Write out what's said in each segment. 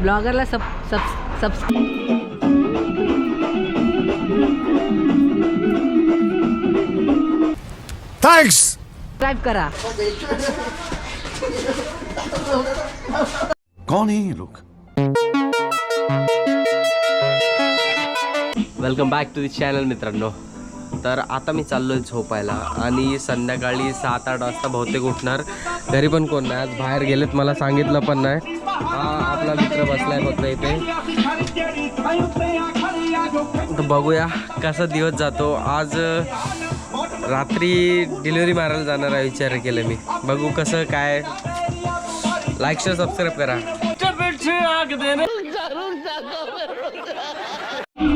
ब्लॉगरला सब thanks. Subscribe करा। कौन है ये लोग? Welcome back to the channel मित्रांनो. तर आता मी चाललोय झोपायला आणि संध्याकाळी 7-8 वाजता बहुतेक उठणार. घरी पण कोण नाही, आज बाहेर गेलेत, मला सांगितलं पण नाही. हा आपला मित्र बसलाय फक्त इथे. तर बघूया कसा दिवस जातो. आज रात्री डिलिव्हरी मारायला जाणार आहे विचार केलं मी. बघू कसं काय. लाईक शेअर सबस्क्राईब करा.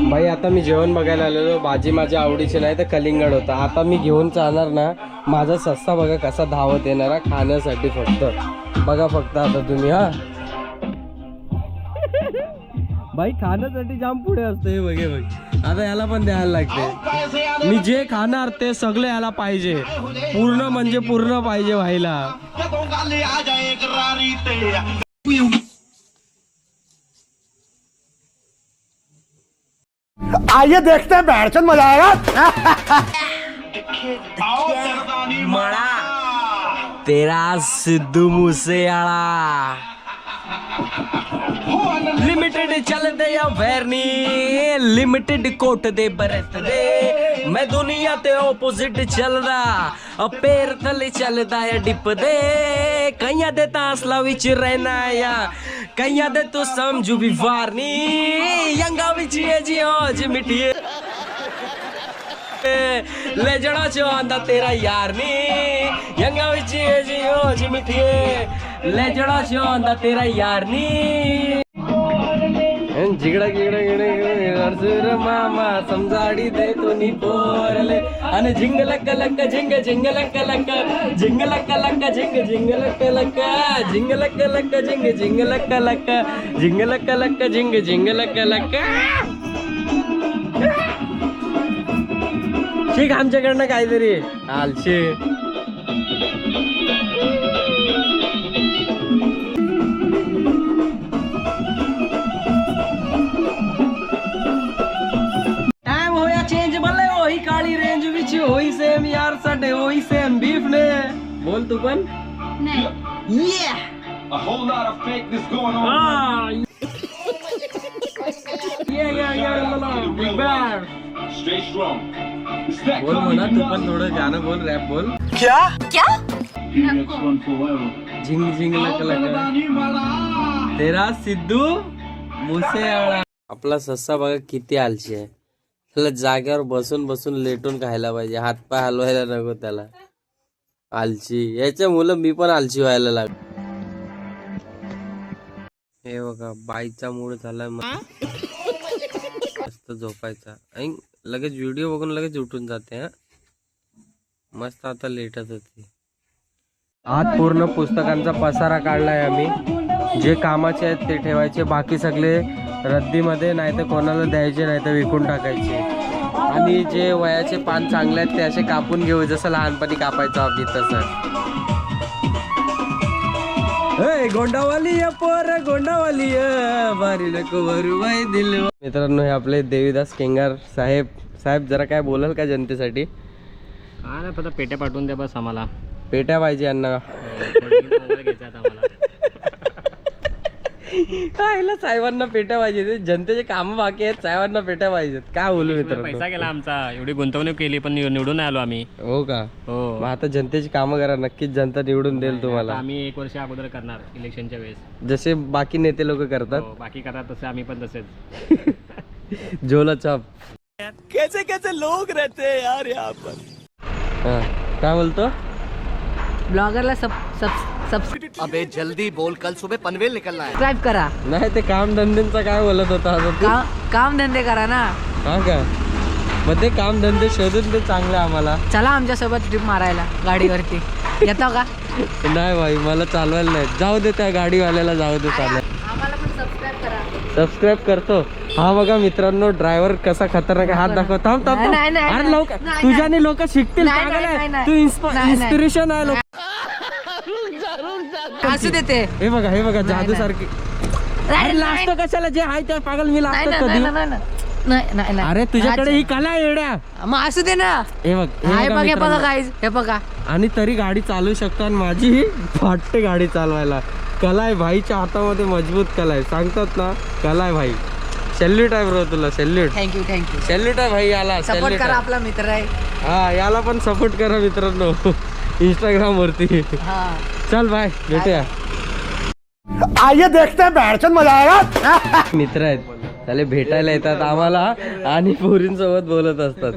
भाई आता मी जेवण बघायला आलेलो. भाजी माझ्या आवडीची नाही तर कलिंगड होता. आता मी घेऊन जाणार ना. माझा सस्ता बघा कसा धावत येणार खाण्यासाठी. फक्त बघा फक्त आता तुम्ही. हा भाई खाण्यासाठी जाम पुढे असतं हे बघे बघ. आता याला पण द्यायला लागते. मी जे खाणार ते सगळे याला पाहिजे. पूर्ण म्हणजे पूर्ण पाहिजे भाईला. आइए देखते हैं बैठचंद मजा आएगा। मळा तेरा सिद्धू मूसेवाला लिमिटेड चलदे या वैरनी लिमिटेड कोट दे बरत दे. मैं दुनिया ते ऑपोजिट चलदा पैर थले चलदा या डिप दे. कईया दे तासला विच रहना या कईया दे तू समझू भी वारनी. यंगा विच ये जी आज मिठिए ले जड़ा चांदा तेरा यार नी. यंगा विच ये जी आज मिठिए ले जड़ा चांदा तेरा यार नी. जिगड़ा गिगड़ा गिगड़ा मामा समझाड़ी दे तो नी पोरले. अने झिंग लक लक झिंग झिंग लक लक झिंग लक लक झिंग झिंग लक लक झिंग लक लक झिंग झिंग लक लक झिंग लक लक झिंग झिंग लक लक. ठीक आमच्याकडनं काहीतरी आलशे. काली रेंज विच होई सेम यार साडे होई सेम बीफ ने. बोल तू पण नहीं. ये a whole lot of fakeness going on. Big बैर stay strong. बोल म्हणा तू पण थोडं गाणं बोल. रॅप बोल. क्या झिंग झिंग लक लक तेरा सिद्धू मूसेवाला. आपला सस्सा बघा किती आलशी आहे. त्याला जाग्यावर बसून बसून लेटून खायला पाहिजे. हातपाय हलवायला नको त्याला. आलची याच्या मुलं मी पण आलची व्हायला लागलो. हे बघा बाईचा मूड झाला मस्त झोपायचा. लगेच व्हिडिओ बघून लगेच उठून जाते. मस्त आता लेटत होती. आज पूर्ण पुस्तकांचा पसारा काढलाय आम्ही. जे कामाचे आहेत ते ठेवायचे. बाकी सगळे रद्दीमध्ये नाही तर कोणाला द्यायचे नाही तर विकून टाकायचे. आणि जे वयाचे पान चांगले आहेत ते असे कापून घेऊ जसं लहानपणी कापायचं आम्ही तसं. गोंडावाली पोर गोंडावाली बारी नको भरू बाई दिल. मित्रांनो हे आपले देवीदास केंगार साहेब. साहेब जरा काय बोलाल का जनतेसाठी? काय नाही फक्त पेट्या पाठवून द्या बस आम्हाला. पेट्या पाहिजे यांना. कायला साहेबांना पेट्या पाहिजे. जनतेचे काम बाकी आहेत. साहेबांना पेट्या पाहिजेत. काय बोलू मित्रांनो. पैसा गेला आमचा. एवढी गुंतवणूक केली पण निवडून आलो आम्ही. हो का? हो. मग आता जनतेची कामं करा. नक्कीच जनता निवडून देईल तुम्हाला. आम्ही 1 वर्ष अगोदर करणार इलेक्शनच्या वेळेस. जसे बाकी नेते लोक करतात. बाकी करतात तसे आम्ही पण तसेच. झोला चाप. कैसे कैसे लोग रहते हैं यार यहाँ पर. काय बोलतो? ब्लॉगरला अबे जल्दी बोल, कल सुबह पनवेल निकलना है. सबस्क्राइब करा. नाही ते काम धंद्यांचा काय बोलत होता काम धंदे करा ना. हा का? मग ते काम धंदे शोधून ते चांगले आम्हाला. चला आमच्या सोबत ट्रिप मारायला गाडीवरती. येतो का? नाही भाई मला चालवायला नाही. जाऊ दे त्या गाडीवाल्याला जाऊ दे चालवायला. आम्हाला पण सबस्क्राइब करा. सबस्क्राइब करतो. हा बघा मित्रांनो ड्रायव्हर कसा खतरनाक हात दाखव. थांब थांब. अरे लोक तुझ्याने लोक शिकतील. तू इन्स्पिरेशन आहे. लोक असू देते. हे बघा जादू सारखी. अरे लाजतो कशाला, जे आहे ते पागल, मी नाही लाजतो नाही कधी? नाही, नाही, नाही, नाही, नाही. अरे तुझ्याकडे ही कला आहे येड्या. मग असू दे ना. हे बघ, हे हे बघा बघ, हे बघा मित्रांनो. गाईज, हे बघा. आणि तरी गाडी चालू शकतो आणि माझी फाटते गाडी चालवायला. कला आहे भाईच्या हातामध्ये, मजबूत कला आहे, सांगतात ना, कला आहे भाई. सॅल्यूट आहे ब्रो तुला, सॅल्यूट. थँक्यू. सॅल्यूट आहे भाई याला, सपोर्ट salute करा, आहे. आपला मित्र आहे. हा, याला पण सपोर्ट करा मित्रांनो इंस्टाग्राम वरती. हा. चल बाय, भेटूया. आइए देखते हैं, बैठ मजा आएगा. मित्र आहेत, त्याला भेटायला येतात आम्हाला आणि पोरींसोबत बोलत असतात.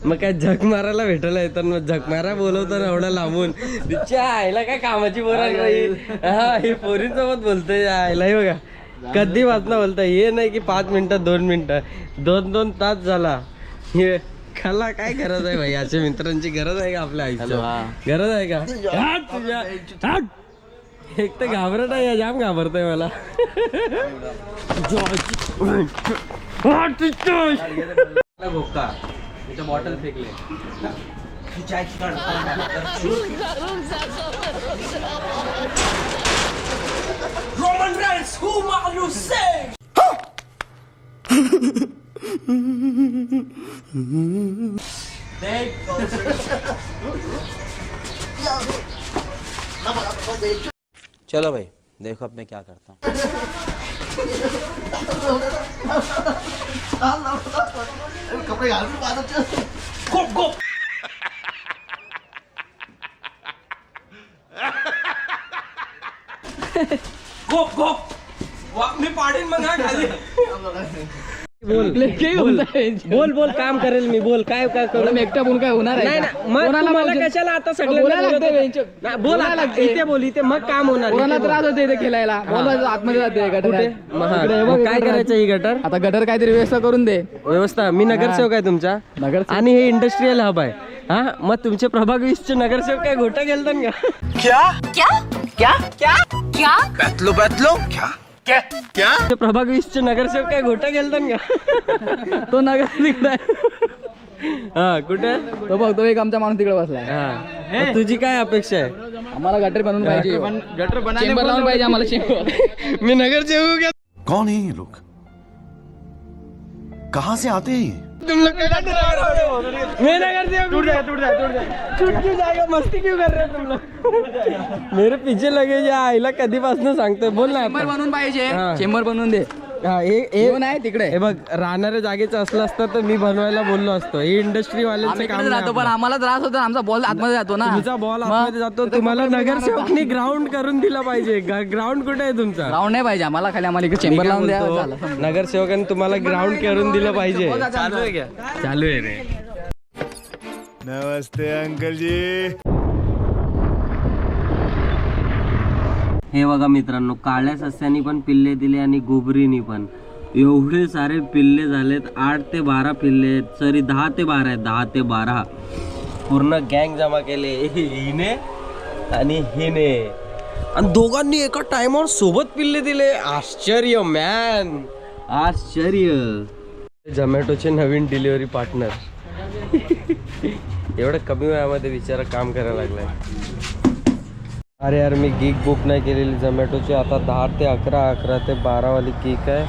मग काय झक मारायला भेटायला येतात, मग झक मारा बोलवतात एवढं लांबून. तिच्या आईला काय कामाची पोरा नाही. हा, हे पोरींसोबत बोलतोय आईला. हे बघा कधी वाचना बोलताय, हे नाही की 5 मिनिटं 2 मिनिटं, 2 तास झाला. हे खाला काय गरज आहे भाई, अशा मित्रांची गरज आहे का आपल्या आयुष्यात? गरज आहे का? हाट तुझ्या, हाट. एक तर घाबरत आहे, जाम घाबरतोय मला. भोका बॉटल फेकले. चलो भाई, देखो अब मैं क्या करता हूँ. मी पाडीन मग खाली. बोल बोल काम करेल मी. बोल काय काय करू, एकटा बोल काय होणार नाही ना, मग मला कशाला आता सगळं बोल, इथे बोल, इथे मग काम होणार. इथे बोल. त्रास होते इथे खेळायला. आतमध्ये जाते कुठे? मग काय करायचं ही गटर? आता गटर काहीतरी व्यवस्था करून दे. व्यवस्था, मी नगरसेवक आहे तुमचा, आणि हे इंडस्ट्रीयल हब आहे. हा, मग तुमचे प्रभाग 20चे नगरसेवक काय घोटा गेलतात का? प्रभाग 20चे नगरसेवक काय घोटा गेलतात का? तो नगर तिकडे हा, कुठे? तो बघ, तो एक आमचा माणूस तिकडे बसलाय. हा, मग तुझी काय अपेक्षा आहे? आम्हाला गटर बनवून पाहिजे, चेंबर लावून पाहिजे आम्हाला चेंबर. मी नगरसेवक आहे. कौन है ये लोग, कहाँ से आते हैं ये? तुम लोग क्या कर रहे हो? मैं नगरसेवक टूट क्यों जाएगा? मस्ती क्यों कर रहे हो तुम लोग? मेरे पीछे लगे या आईला कधीपासून सांगतोय. बोल ना. चेंबर बनवून पाहिजे, हा. चेंबर बनवून दे. हा, नाही तिकडे. हे बघ, राहणाऱ्या जागेचं असलं असतं तर मी बनवायला बोललो असतो. हे इंडस्ट्री वाल्यांचं काम राहतो, पण आम्हाला त्रास होतो, आमचा बॉल आतमध्ये जातो ना. तुमचा बॉल आतमध्ये जातो, तुम्हाला नगरसेवकनी ग्राउंड करून दिला पाहिजे. ग्राउंड कुठे आहे तुमचा? ग्राउंड नाही पाहिजे आम्हाला, खाली आम्हाला इकडे चेंबर लावून द्या. बोलतो, नगरसेवकांनी तुम्हाला ग्राउंड करून दिलं पाहिजे. चालू आहे क्या? चालू आहे रे. नमस्ते अंकल जी. हे बघा मित्रांनो, काळ्या सस्यांनी पण पिल्ले दिले आणि गोबरीनी पण. एवढे सारे पिल्ले झालेत, 8 ते 12 पिल्ले आहेत. सॉरी, 10 ते 12 आहेत, 10 ते 12 पूर्ण गँग जमा केले. हिने आणि हिने, आणि दोघांनी एका टाइमवर सोबत पिल्ले दिले. आश्चर्य मॅन, आश्चर्य. झोमॅटोचे नवीन डिलिव्हरी पार्टनर. एवढं कमी वयामध्ये विचारा काम करायला लागलाय. अरे यार, मी गिग बुक नाही केलेली झोमॅटोची. आता 10 ते 11, 11 ते 12 वाली गिग आहे.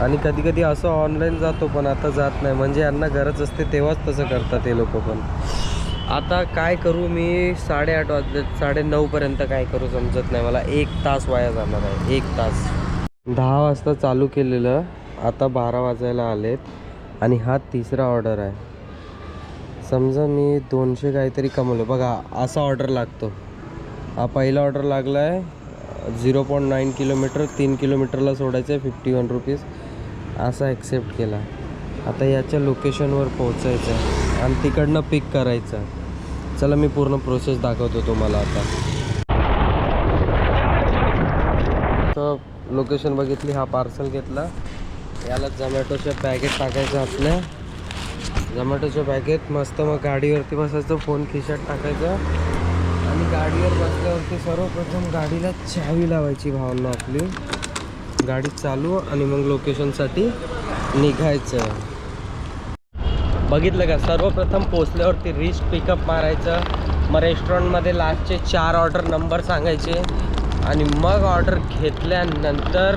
आणि कधी कधी असं ऑनलाईन जातो, पण आता जात नाही. म्हणजे यांना गरज असते तेव्हाच तसं करतात ते लोक पण. आता काय करू मी? 8:30 वाजले, 9:30पर्यंत काय करू समजत नाही मला. 1 तास वाया जाणार आहे, 1 तास. 10 वाजता चालू केलेलं, आता 12 वाजायला आलेत आणि हा 3रा ऑर्डर आहे. समजा मी 200 काहीतरी कमवलं. बघा, असा ऑर्डर लागतो. हा पहिला ऑर्डर लागला आहे, 0.9 किलोमीटर, 3 किलोमीटरला सोडायचं आहे, 51 रुपीज. असा ॲक्सेप्ट केला. आता याच्या लोकेशनवर पोहोचायचं आहे आणि तिकडनं पिक करायचं. चला मी पूर्ण प्रोसेस दाखवतो तुम्हाला. आता तर लोकेशन बघितली, हा पार्सल घेतला. याला झोमॅटोच्या पॅकेट टाकायचं असल्या, झोमॅटोच्या पॅकेट मस्त. मग गाडीवरती बसायचं, फोन खिशात टाकायचा आणि गाडीवर बसल्यावरती सर्वप्रथम गाडीला चावी लावायची भावना आपली. गाडी चालू आणि मग लोकेशनसाठी निघायचं. बघितलं का? सर्वप्रथम पोचल्यावरती रिस्ट पिकअप मारायचं. मग रेस्टॉरंटमध्ये लास्टचे 4 ऑर्डर नंबर सांगायचे. आणि मग ऑर्डर घेतल्यानंतर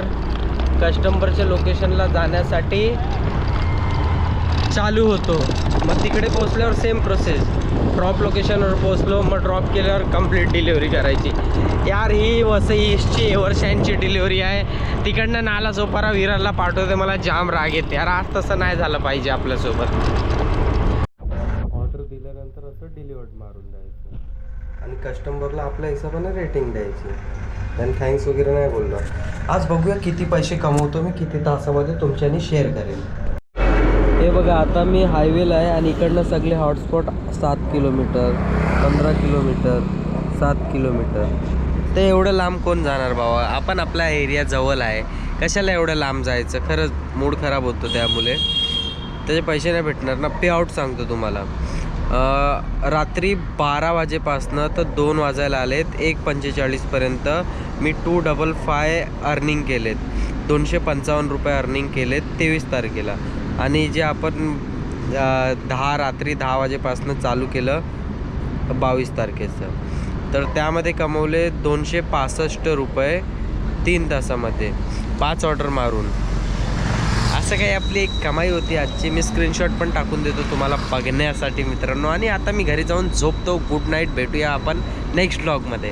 कस्टमरच्या लोकेशनला जाण्यासाठी चालू होतो. मग तिकडे पोचल्यावर सेम प्रोसेस, ड्रॉप लोकेशनवर पोचलो, मग ड्रॉप केल्यावर कंप्लीट डिलिव्हरी करायची. यार ही वसई ईस्टची वर्षांची डिलिव्हरी आहे. तिकडनं नालासोपारा विरारला पाठवते, मला जाम राग येते यार. आज तसं नाही झालं पाहिजे आपल्यासोबत. ऑर्डर दिल्यानंतर असं डिलिव्हर्ड मारून द्यायचं आणि कस्टमरला आपल्या हिशोबाने रेटिंग द्यायची. आणि थँक्स वगैरे नाही बोलणार. आज बघूया किती पैसे कमवतो मी, किती तासामध्ये तुमच्यानी शेअर करेन. हे बघा, आता मी हायवेला आहे आणि इकडनं सगळे हॉटस्पॉट 7 किलोमीटर, 15 किलोमीटर, 7 किलोमीटर. ते एवढं लांब कोण जाणार बाबा. आपण आपल्या एरिया जवळ आहे, कशाला एवढं लांब जायचं. खरंच मूड खराब होतो त्यामुळे. त्याचे पैसे नाही भेटणार ना. पे आउट सांगतो तुम्हाला. रात्री 12 वाजेपासनं तर 2 वाजायला आलेत. 1:45पर्यंत मी 255 अर्निंग केलेत. 255 रुपये अर्निंग केलेत 23 तारखेला. आणि जे आपण रात्री 10 वाजेपासनं चालू केलं 22 तारखेचं, तर त्यामध्ये कमवले 265 रुपये 3 तासामध्ये 5 ऑर्डर मारून. असं काही आपली एक कमाई होती आजची. मी स्क्रीनशॉट पण टाकून देतो तुम्हाला बघण्यासाठी मित्रांनो. आणि आता मी घरी जाऊन झोपतो. Good night. भेटूया आपण नेक्स्ट व्लॉगमध्ये.